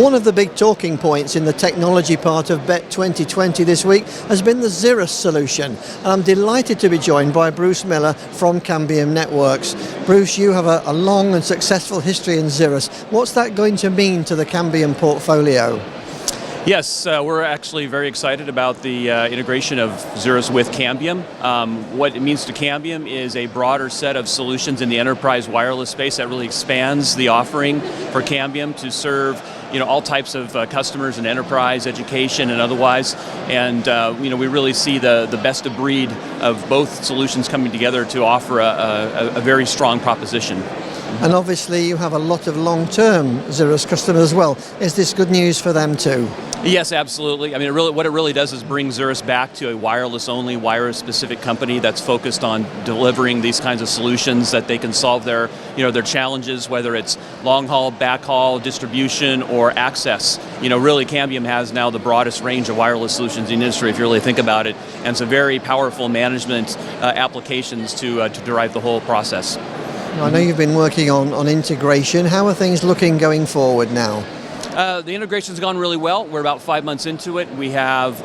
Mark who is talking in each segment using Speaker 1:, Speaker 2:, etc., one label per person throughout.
Speaker 1: One of the big talking points in the technology part of BET 2020 this week has been the Xirrus solution. And I'm delighted to be joined by Bruce Miller from Cambium Networks. Bruce, you have a long and successful history in Xirrus. What's that going to mean to the Cambium portfolio?
Speaker 2: Yes, we're actually very excited about the integration of Xirrus with Cambium. What it means to Cambium is a broader set of solutions in the enterprise wireless space that really expands the offering for Cambium to serve all types of customers in enterprise, education, and otherwise. And we really see the best of breed of both solutions coming together to offer a very strong proposition.
Speaker 1: And obviously you have a lot of long-term Xirrus customers as well. Is this good news for them too?
Speaker 2: Yes, absolutely. I mean, what it really does is bring Xirrus back to a wireless-only, wireless-specific company that's focused on delivering these kinds of solutions that they can solve their challenges, whether it's long-haul, backhaul, distribution, or access. Really, Cambium has now the broadest range of wireless solutions in the industry, if you really think about it, and some very powerful management applications to derive the whole process.
Speaker 1: I know you've been working on integration. How are things looking going forward now?
Speaker 2: The integration's gone really well. We're about 5 months into it. We have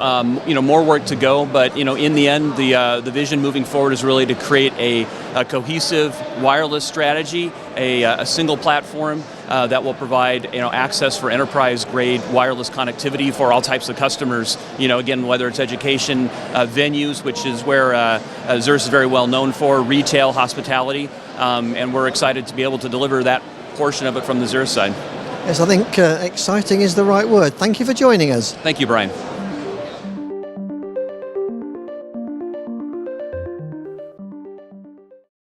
Speaker 2: more work to go, but in the end, the vision moving forward is really to create a cohesive wireless strategy, a single platform that will provide access for enterprise-grade wireless connectivity for all types of customers. Again, whether it's education, venues, which is where Xirrus is very well known for, retail, hospitality, and we're excited to be able to deliver that portion of it from the Xirrus side.
Speaker 1: Yes, I think exciting is the right word. Thank you for joining us.
Speaker 2: Thank you, Brian.